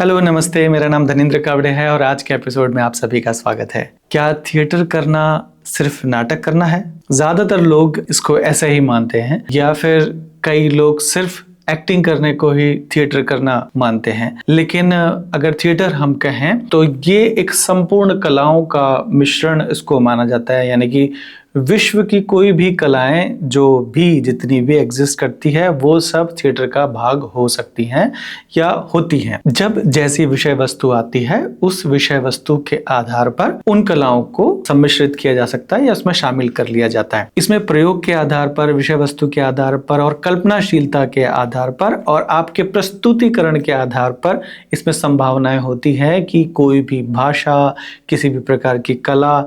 Hello नमस्ते, मेरा नाम धनेंद्र कावड़े है और आज के एपिसोड में आप सभी का स्वागत है। क्या थिएटर करना सिर्फ नाटक करना है? ज़्यादातर लोग इसको ऐसे ही मानते हैं या फिर कई लोग सिर्फ एक्टिंग करने को ही थिएटर करना मानते हैं। लेकिन अगर थिएटर हम कहें तो ये एक संपूर्ण कलाओं का मिश्रण इसको माना जाता है, यानी कि विश्व की कोई भी कलाएं जो भी जितनी भी एग्जिस्ट करती है वो सब थिएटर का भाग हो सकती हैं या होती हैं। जब जैसी विषय वस्तु आती है उस विषय वस्तु के आधार पर उन कलाओं को सम्मिश्रित किया जा सकता है या उसमें शामिल कर लिया जाता है। इसमें प्रयोग के आधार पर, विषय वस्तु के आधार पर और कल्पनाशीलता के आधार पर और आपके प्रस्तुतिकरण के आधार पर इसमें संभावनाएं होती है कि कोई भी भाषा, किसी भी प्रकार की कला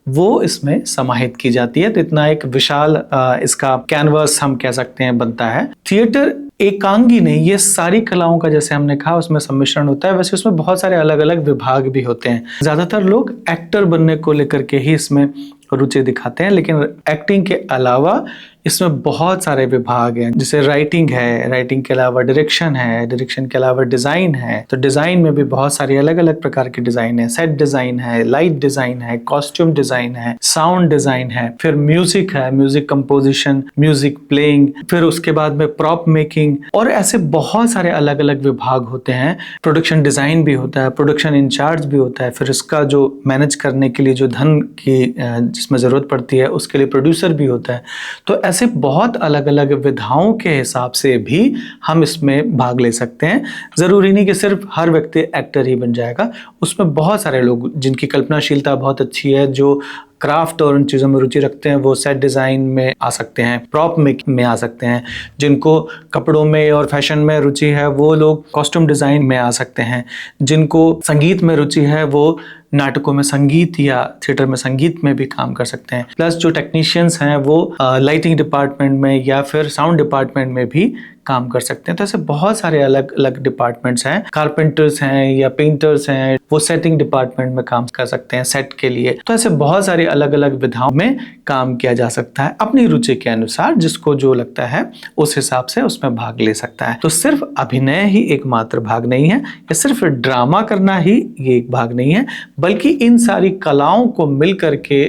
वो इसमें समाहित की जाती है। तो इतना एक विशाल इसका कैनवास हम कह सकते हैं बनता है। थिएटर एकांगी नहीं, ये सारी कलाओं का जैसे हमने कहा उसमें सम्मिश्रण होता है। वैसे उसमें बहुत सारे अलग अलग विभाग भी होते हैं। ज्यादातर लोग एक्टर बनने को लेकर के ही इसमें रुचि दिखाते हैं, लेकिन एक्टिंग के अलावा इसमें बहुत सारे विभाग हैं। जैसे राइटिंग है, राइटिंग के अलावा डायरेक्शन है, डायरेक्शन के अलावा डिजाइन है। तो डिजाइन में भी बहुत सारी अलग अलग प्रकार के डिजाइन है। सेट डिजाइन है, लाइट डिजाइन है, कॉस्ट्यूम डिजाइन है, साउंड डिजाइन है, फिर म्यूजिक है, म्यूजिक कंपोजिशन, म्यूजिक प्लेइंग, फिर उसके बाद में प्रॉप मेकिंग और ऐसे बहुत सारे अलग अलग विभाग होते हैं। प्रोडक्शन डिजाइन भी होता है, प्रोडक्शन इंचार्ज भी होता है, फिर इसका जो मैनेज करने के लिए जो धन की जिसमें जरूरत पड़ती है उसके लिए प्रोड्यूसर भी होता है। तो ऐसे बहुत अलग अलग विधाओं के हिसाब से भी हम इसमें भाग ले सकते हैं। जरूरी नहीं कि सिर्फ हर व्यक्ति एक्टर ही बन जाएगा। उसमें बहुत सारे लोग जिनकी कल्पनाशीलता बहुत अच्छी है, जो क्राफ्ट और उन चीज़ों में रुचि रखते हैं, वो सेट डिज़ाइन में आ सकते हैं, प्रॉप मेकिंग में आ सकते हैं। जिनको कपड़ों में और फैशन में रुचि है वो लोग कॉस्ट्यूम डिज़ाइन में आ सकते हैं। जिनको संगीत में रुचि है वो नाटकों में संगीत या थिएटर में संगीत में भी काम कर सकते हैं। प्लस जो टेक्नीशियंस हैं वो लाइटिंग डिपार्टमेंट में या फिर साउंड डिपार्टमेंट में भी काम कर सकते हैं। तो ऐसे बहुत सारे अलग अलग डिपार्टमेंट्स हैं। कारपेंटर्स हैं या पेंटर्स हैं, वो सेटिंग डिपार्टमेंट में काम कर सकते हैं सेट के लिए। तो ऐसे बहुत सारे अलग अलग विधाओं में काम किया जा सकता है अपनी रुचि के अनुसार। जिसको जो लगता है उस हिसाब से उसमें भाग ले सकता है। तो सिर्फ अभिनय ही एकमात्र भाग नहीं है या सिर्फ ड्रामा करना ही ये एक भाग नहीं है, बल्कि इन सारी कलाओं को मिल करके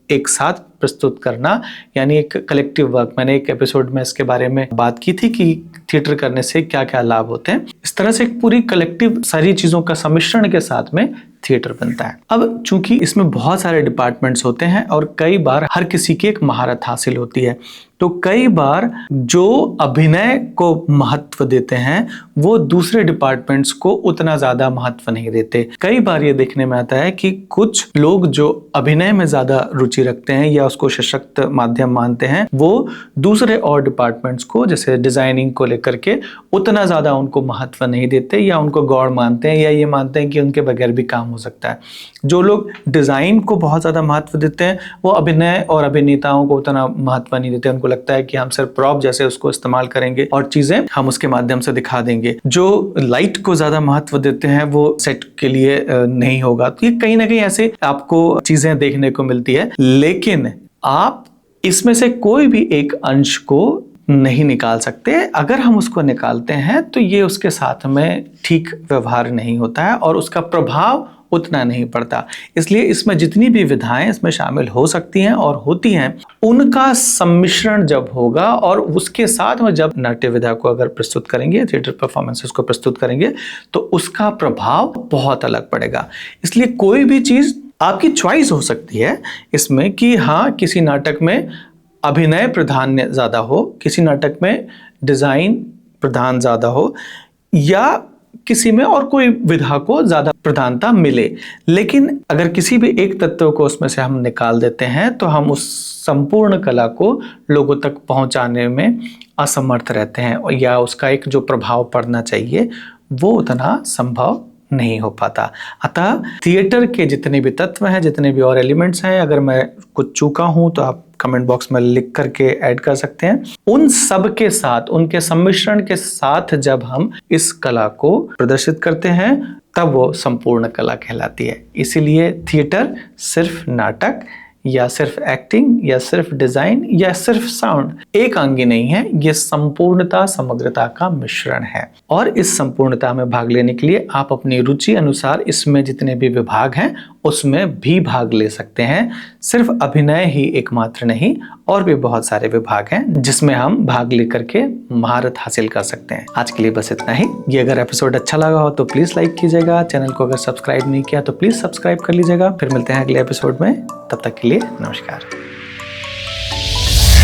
एक साथ प्रस्तुत करना, यानी एक कलेक्टिव वर्क। मैंने एक एपिसोड में इसके बारे में बात की थी कि थिएटर करने से क्या क्या लाभ होते हैं। इस तरह से एक पूरी कलेक्टिव सारी चीजों का सम्मिश्रण के साथ में थिएटर बनता है। अब चूंकि इसमें बहुत सारे डिपार्टमेंट्स होते हैं और कई बार हर किसी की एक महारत हासिल होती है, तो कई बार जो अभिनय को महत्व देते हैं वो दूसरे डिपार्टमेंट्स को उतना ज्यादा महत्व नहीं देते। कई बार ये देखने में आता है कि कुछ लोग जो अभिनय में ज्यादा रुचि रखते हैं या उसको सशक्त माध्यम मानते हैं, वो दूसरे और डिपार्टमेंट्स को जैसे डिजाइनिंग को लेकर के उतना ज्यादा उनको महत्व नहीं देते या उनको गौड़ मानते हैं या ये मानते हैं कि उनके बगैर भी काम हो सकता है। जो लोग डिजाइन को बहुत ज्यादा महत्व देते हैं वो अभिनय और अभिनेताओं को उतना महत्व नहीं देते। उनको लगता है कि हम सिर्फ प्रॉप जैसे उसको इस्तेमाल करेंगे और चीजें हम उसके माध्यम से दिखा देंगे। जो लाइट को ज्यादा महत्व देते हैं वो सेट के लिए नहीं होगा। तो ये कहीं ना कहीं ऐसे आपको चीजें देखने को मिलती है, लेकिन आप इसमें से कोई भी एक अंश को नहीं निकाल सकते। अगर हम उसको निकालते हैं तो ये उसके साथ में ठीक व्यवहार नहीं होता है और उसका प्रभाव उतना नहीं पड़ता। इसलिए इसमें जितनी भी विधाएं इसमें शामिल हो सकती हैं और होती हैं, उनका सम्मिश्रण जब होगा और उसके साथ में जब नाट्य विधा को अगर प्रस्तुत करेंगे, थिएटर परफॉर्मेंसेस को प्रस्तुत करेंगे, तो उसका प्रभाव बहुत अलग पड़ेगा। इसलिए कोई भी चीज आपकी चॉइस हो सकती है इसमें कि हाँ, किसी नाटक में अभिनय प्राधान्य ज्यादा हो, किसी नाटक में डिजाइन प्रधान ज्यादा हो, या किसी में और कोई विधा को ज्यादा प्रधानता मिले। लेकिन अगर किसी भी एक तत्व को उसमें से हम निकाल देते हैं तो हम उस संपूर्ण कला को लोगों तक पहुंचाने में असमर्थ रहते हैं या उसका एक जो प्रभाव पड़ना चाहिए वो उतना संभव नहीं हो पाता। अतः थिएटर के जितने भी तत्व हैं, जितने भी और एलिमेंट्स हैं, अगर मैं कुछ चूका हूं तो आप कमेंट बॉक्स में लिख करके ऐड कर सकते हैं। उन सब के साथ, उनके सम्मिश्रण के साथ जब हम इस कला को प्रदर्शित करते हैं तब वो संपूर्ण कला कहलाती है। इसीलिए थिएटर सिर्फ नाटक या सिर्फ एक्टिंग या सिर्फ डिजाइन या सिर्फ साउंड एक अंगी नहीं है, ये संपूर्णता समग्रता का मिश्रण है। और इस संपूर्णता में भाग लेने के लिए आप अपनी रुचि अनुसार इसमें जितने भी विभाग हैं उसमें भी भाग ले सकते हैं। सिर्फ अभिनय ही एकमात्र नहीं, और भी बहुत सारे विभाग हैं जिसमें हम भाग लेकर के महारत हासिल कर सकते हैं। आज के लिए बस इतना ही। ये अगर एपिसोड अच्छा लगा हो तो प्लीज लाइक कीजिएगा। चैनल को अगर सब्सक्राइब नहीं किया तो प्लीज सब्सक्राइब कर लीजिएगा। फिर मिलते हैं अगले एपिसोड में, तब तक के लिए नमस्कार।